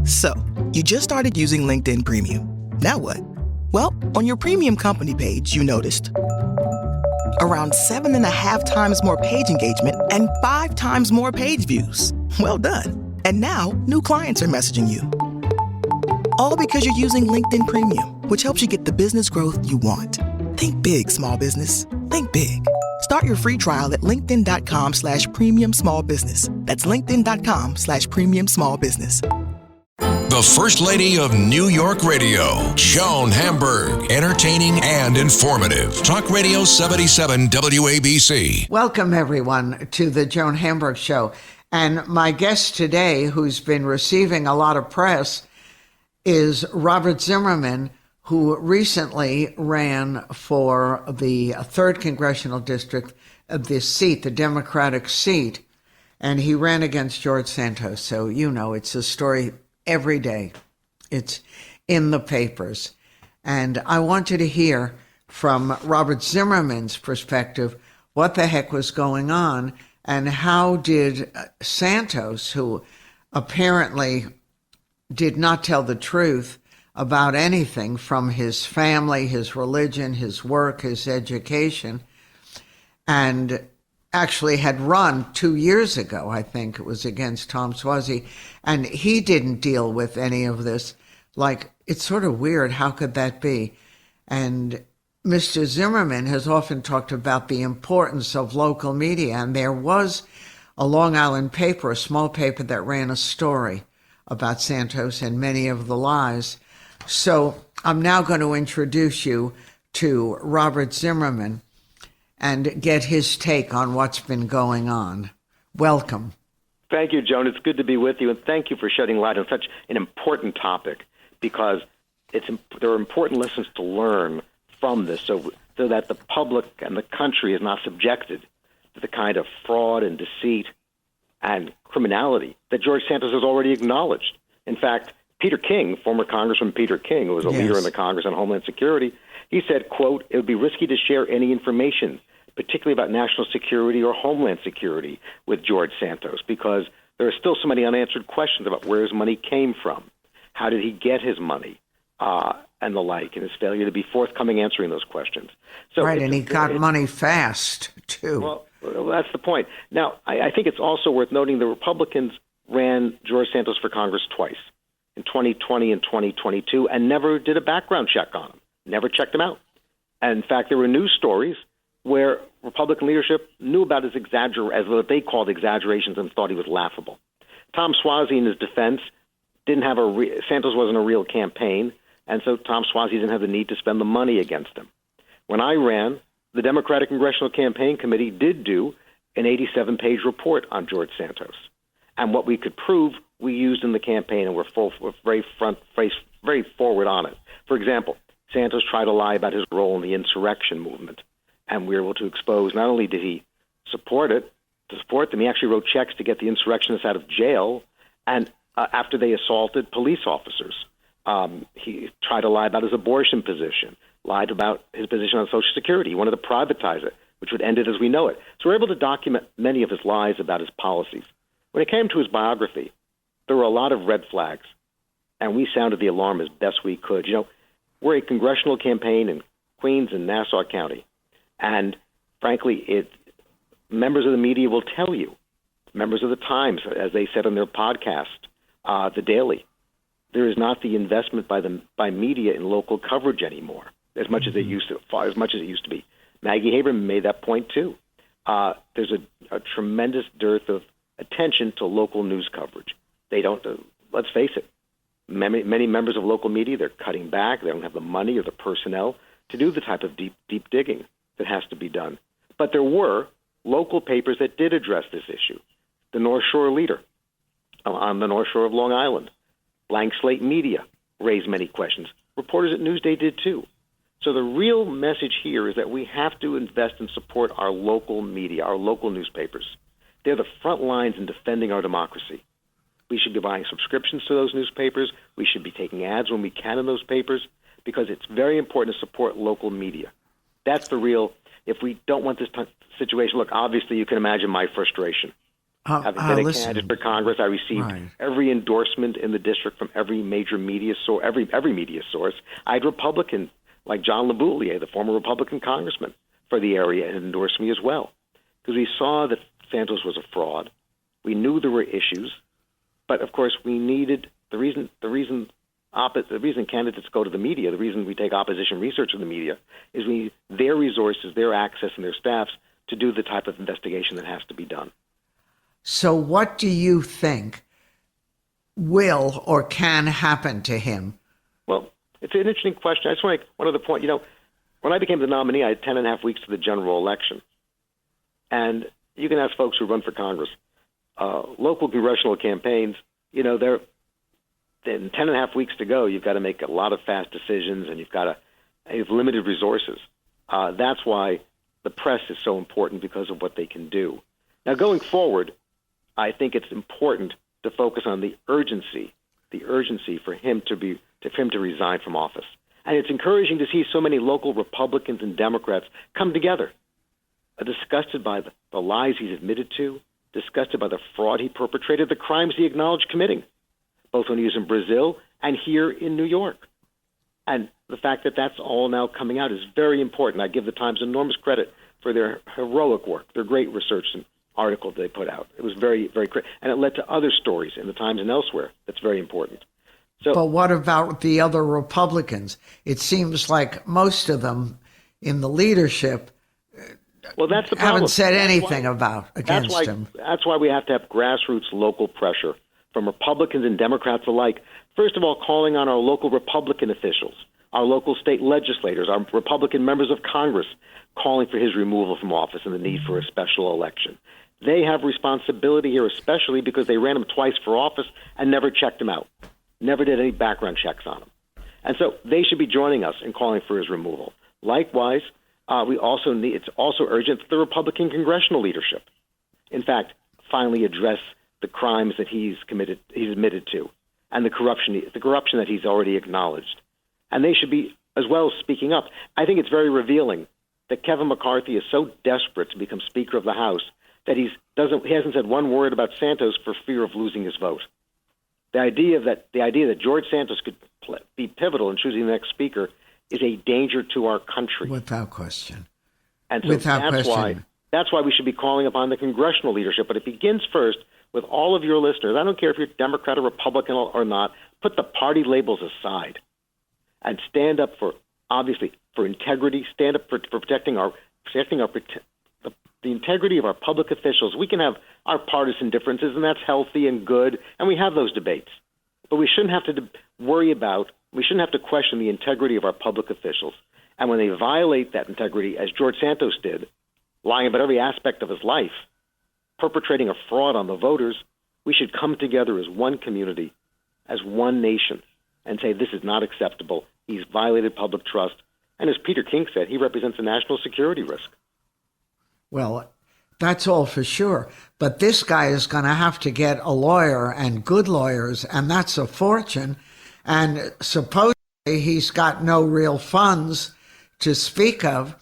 So, you just started using LinkedIn Premium. Now what? Well, on your premium company page, you noticed around 7.5 times more page engagement and 5 times more page views. Well done. And now, new clients are messaging you. All because you're using LinkedIn Premium, which helps you get the business growth you want. Think big, small business. Think big. Start your free trial at linkedin.com/premium small business. That's linkedin.com/premium small business. The First Lady of New York Radio, Joan Hamburg. Entertaining and informative. Talk Radio 77 WABC. Welcome, everyone, to the Joan Hamburg Show. And my guest today, who's been receiving a lot of press, is Robert Zimmerman, who recently ran for the 3rd Congressional District of this seat, the Democratic seat. And he ran against George Santos. So, you know, it's a story every day. It's in the papers. And I wanted to hear from Robert Zimmerman's perspective what the heck was going on and how did Santos, who apparently did not tell the truth about anything from his family, his religion, his work, his education, and actually had run 2 years ago, I think it was against Tom Suozzi, and he didn't deal with any of this. Like, it's sort of weird. How could that be? And Mr. Zimmerman has often talked about the importance of local media, and there was a Long Island paper, a small paper that ran a story about Santos and many of the lies. So I'm now going to introduce you to Robert Zimmerman and get his take on what's been going on. Welcome. Thank you, Joan. It's good to be with you, and thank you for shedding light on such an important topic, because there are important lessons to learn from this so that the public and the country is not subjected to the kind of fraud and deceit and criminality that George Santos has already acknowledged. In fact, Peter King, former Congressman Peter King, who was a leader in the Congress on Homeland Security, he said, quote, "It would be risky to share any information, particularly about national security or Homeland Security, with George Santos, because there are still so many unanswered questions about where his money came from, how did he get his money, and the like, and his failure to be forthcoming answering those questions." So right, and he got money fast, too. Well, that's the point. Now, I think it's also worth noting the Republicans ran George Santos for Congress twice, in 2020 and 2022, and never did a background check on him, never checked him out. And in fact, there were news stories where Republican leadership knew about his as what they called exaggerations and thought he was laughable. Tom Suozzi, in his defense, didn't have Santos wasn't a real campaign, and so Tom Suozzi didn't have the need to spend the money against him. When I ran, the Democratic Congressional Campaign Committee did do an 87-page report on George Santos. And what we could prove, we used in the campaign, and we're very forward on it. For example, Santos tried to lie about his role in the insurrection movement, and we were able to expose not only did he support them, he actually wrote checks to get the insurrectionists out of jail, and after they assaulted police officers. He tried to lie about his abortion position, lied about his position on Social Security. He wanted to privatize it, which would end it as we know it. So we're able to document many of his lies about his policies. When it came to his biography, there were a lot of red flags, and we sounded the alarm as best we could. You know, we're a congressional campaign in Queens and Nassau County, and frankly, members of the media will tell you, members of the Times, as they said on their podcast, The Daily, there is not the investment by media in local coverage anymore as much as it used to be. Maggie Haberman made that point too. There's a tremendous dearth of attention to local news coverage. They don't. Let's face it. Many members of local media, they're cutting back. They don't have the money or the personnel to do the type of deep digging that has to be done. But there were local papers that did address this issue. The North Shore Leader on the North Shore of Long Island, Blank Slate Media raised many questions. Reporters at Newsday did too. So the real message here is that we have to invest and support our local media, our local newspapers. They're the front lines in defending our democracy. We should be buying subscriptions to those newspapers. We should be taking ads when we can in those papers, because it's very important to support local media. That's the real, if we don't want this situation, look, obviously you can imagine my frustration Having been a candidate for Congress, I received every endorsement in the district from every major media source, every media source. I had Republicans like John LeBoutillier, the former Republican congressman for the area, and endorsed me as well, because we saw that Santos was a fraud. We knew there were issues, but of course we needed the reason candidates go to the media, the reason we take opposition research in the media, is we need their resources, their access, and their staffs to do the type of investigation that has to be done. So what do you think will or can happen to him? Well, it's an interesting question. I just want to make one other point. When I became the nominee, I had 10 and a half weeks to the general election. And you can ask folks who run for Congress, local congressional campaigns, they're in 10 and a half weeks to go. You've got to make a lot of fast decisions, and you have limited resources. That's why the press is so important, because of what they can do. Now, going forward, I think it's important to focus on the urgency for him to resign from office. And it's encouraging to see so many local Republicans and Democrats come together, disgusted by the lies he's admitted to, disgusted by the fraud he perpetrated, the crimes he acknowledged committing, both when he was in Brazil and here in New York. And the fact that that's all now coming out is very important. I give the Times enormous credit for their heroic work, their great research and article they put out. It was very, very great. And it led to other stories in the Times and elsewhere. That's very important. So, but what about the other Republicans? It seems like most of them in the leadership that's the problem. Haven't said anything against him. That's why we have to have grassroots local pressure from Republicans and Democrats alike. First of all, calling on our local Republican officials, our local state legislators, our Republican members of Congress, calling for his removal from office and the need for a special election. They have responsibility here, especially because they ran him twice for office and never checked him out, never did any background checks on him. And so they should be joining us in calling for his removal. Likewise, it's also urgent that the Republican congressional leadership, in fact, finally address the crimes that he's admitted to, and the corruption that he's already acknowledged. And they should be as well speaking up. I think it's very revealing that Kevin McCarthy is so desperate to become Speaker of the House that he hasn't said one word about Santos for fear of losing his vote. The idea that George Santos could be pivotal in choosing the next Speaker is a danger to our country. Without question. And so that's why we should be calling upon the congressional leadership. But it begins first with all of your listeners. I don't care if you're Democrat or Republican or not. Put the party labels aside and stand up for integrity. Stand up for protecting the integrity of our public officials. We can have our partisan differences, and that's healthy and good, and we have those debates. But we shouldn't have to we shouldn't have to question the integrity of our public officials. And when they violate that integrity, as George Santos did, lying about every aspect of his life, perpetrating a fraud on the voters, we should come together as one community, as one nation, and say this is not acceptable. He's violated public trust. And as Peter King said, he represents a national security risk. Well, that's all for sure. But this guy is going to have to get a lawyer, and good lawyers, and that's a fortune. And supposedly he's got no real funds to speak of.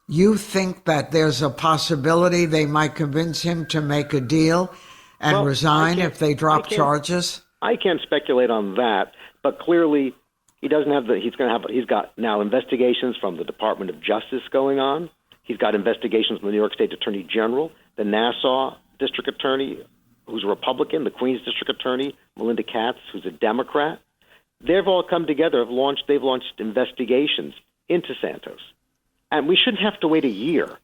You think that there's a possibility they might convince him to make a deal and resign if they drop charges? I can't speculate on that, but clearly he doesn't have he's got now investigations from the Department of Justice going on. He's got investigations from the New York State Attorney General, the Nassau District Attorney, who's a Republican, the Queens District Attorney, Melinda Katz, who's a Democrat. They've all come together. They've launched investigations into Santos. And we shouldn't have to wait a year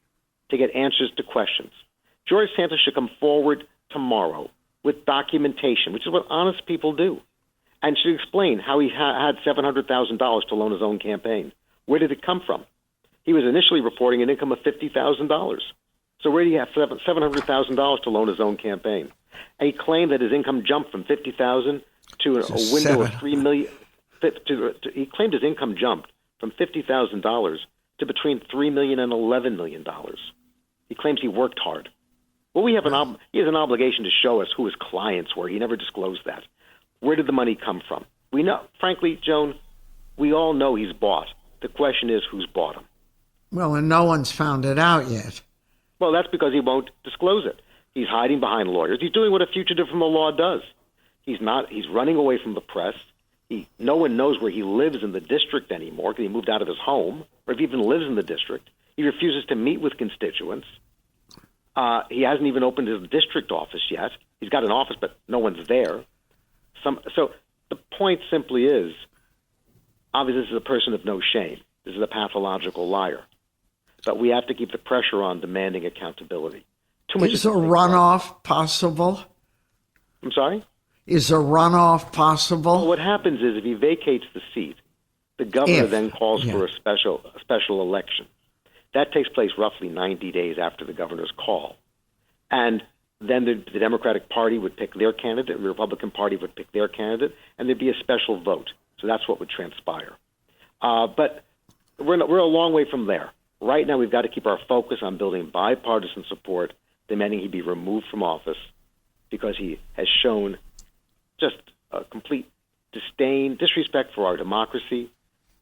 to get answers to questions. George Santos should come forward tomorrow with documentation, which is what honest people do, and should explain how he had $700,000 to loan his own campaign. Where did it come from? He was initially reporting an income of $50,000. So where do you have $700,000 to loan his own campaign? And he claimed that his income jumped from $50,000 to a window of $3 million. He claimed his income jumped from $50,000 to between $3 million and $11 million. He claims he worked hard. Well, he has an obligation to show us who his clients were. He never disclosed that. Where did the money come from? We know, frankly, Joan, we all know he's bought. The question is, who's bought him? Well, and no one's found it out yet. Well, that's because he won't disclose it. He's hiding behind lawyers. He's doing what a fugitive from the law does. He's running away from the press. No one knows where he lives in the district anymore because he moved out of his home, or if he even lives in the district. He refuses to meet with constituents. He hasn't even opened his district office yet. He's got an office, but no one's there. So the point simply is, obviously, this is a person of no shame. This is a pathological liar. But we have to keep the pressure on demanding accountability. Is a runoff possible? I'm sorry? Is a runoff possible? Well, what happens is if he vacates the seat, the governor then calls for a special election. That takes place roughly 90 days after the governor's call. And then the Democratic Party would pick their candidate, the Republican Party would pick their candidate, and there'd be a special vote. So that's what would transpire. But we're a long way from there. Right now, we've got to keep our focus on building bipartisan support, demanding he be removed from office because he has shown just a complete disrespect for our democracy.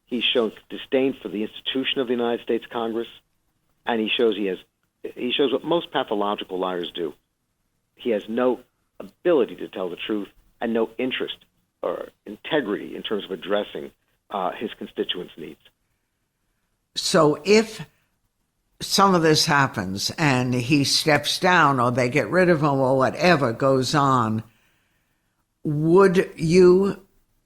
He's shown disdain for the institution of the United States Congress, and he shows what most pathological liars do. He has no ability to tell the truth and no interest or integrity in terms of addressing his constituents' needs. So if some of this happens and he steps down or they get rid of him or whatever goes on, would you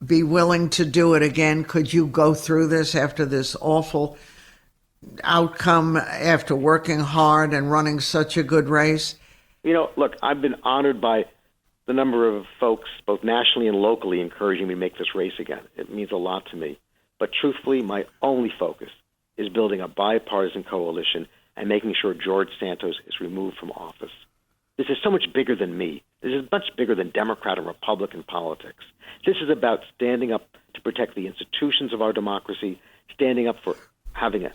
be willing to do it again? Could you go through this after this awful outcome, after working hard and running such a good race? Look, I've been honored by the number of folks, both nationally and locally, encouraging me to make this race again. It means a lot to me. But truthfully, my only focus is building a bipartisan coalition and making sure George Santos is removed from office. This is so much bigger than me. This is much bigger than Democrat and Republican politics. This is about standing up to protect the institutions of our democracy, standing up for having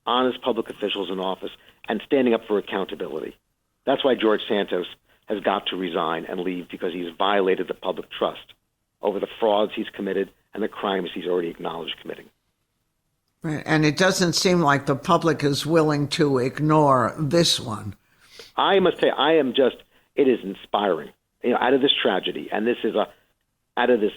honest public officials in office, and standing up for accountability. That's why George Santos has got to resign and leave, because he's violated the public trust over the frauds he's committed and the crimes he's already acknowledged committing. Right. And it doesn't seem like the public is willing to ignore this one. I must say, it is inspiring. Out of this tragedy, and out of this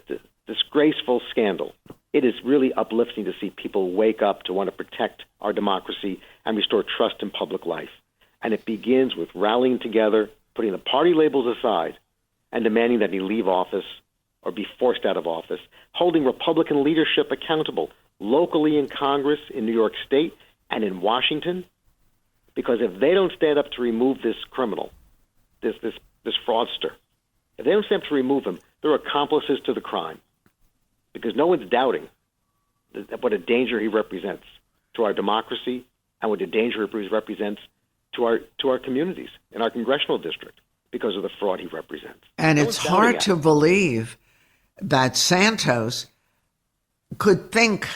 disgraceful scandal, it is really uplifting to see people wake up to want to protect our democracy and restore trust in public life. And it begins with rallying together, putting the party labels aside, and demanding that he leave office or be forced out of office, holding Republican leadership accountable locally in Congress, in New York State, and in Washington. Because if they don't stand up to remove this criminal, this fraudster, if they don't stand up to remove him, they're accomplices to the crime. Because no one's doubting what a danger he represents to our democracy and what a danger he represents to our communities in our congressional district because of the fraud he represents. And it's hard to believe that Santos could think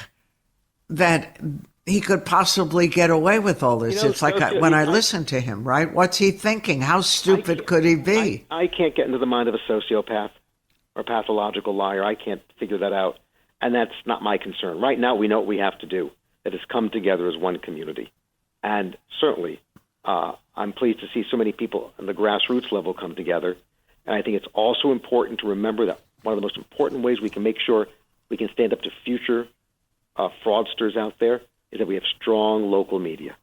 that he could possibly get away with all this. It's like when I listen to him, right? What's he thinking? How stupid could he be? I can't get into the mind of a sociopath or pathological liar. I can't figure that out. And that's not my concern. Right now, we know what we have to do, that has come together as one community. And certainly, I'm pleased to see so many people on the grassroots level come together. And I think it's also important to remember that one of the most important ways we can make sure we can stand up to future fraudsters out there is that we have strong local media,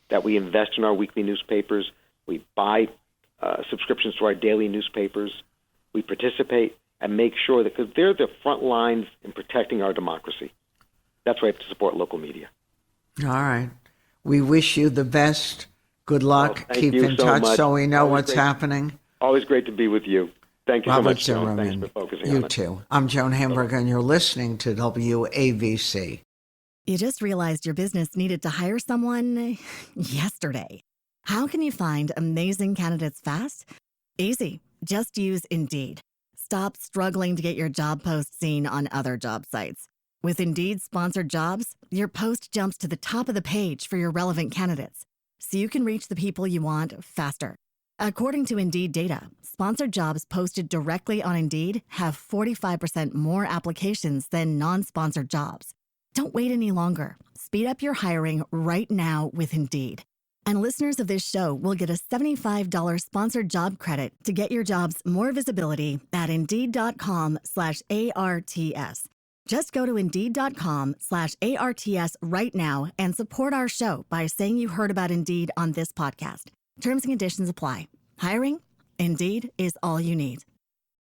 that we invest in our weekly newspapers, we buy subscriptions to our daily newspapers, we participate and make sure that, because they're the front lines in protecting our democracy. That's why we have to support local media. All right. We wish you the best. Good luck. Well, keep in touch much. so we know Always what's great. happening. Always great to be with you. Thank you Robert so much, Zimmerman. Joan. Thanks for focusing on You it. too. I'm Joan Hamburg, and you're listening to WABC. You just realized your business needed to hire someone yesterday. How can you find amazing candidates fast? Easy. Just use Indeed. Stop struggling to get your job post seen on other job sites. With Indeed sponsored jobs, your post jumps to the top of the page for your relevant candidates, so you can reach the people you want faster. According to Indeed data, sponsored jobs posted directly on Indeed have 45% more applications than non-sponsored jobs. Don't wait any longer. Speed up your hiring right now with Indeed. And listeners of this show will get a $75 sponsored job credit to get your jobs more visibility at Indeed.com/ARTS. Just go to Indeed.com/ARTS right now and support our show by saying you heard about Indeed on this podcast. Terms and conditions apply. Hiring? Indeed is all you need.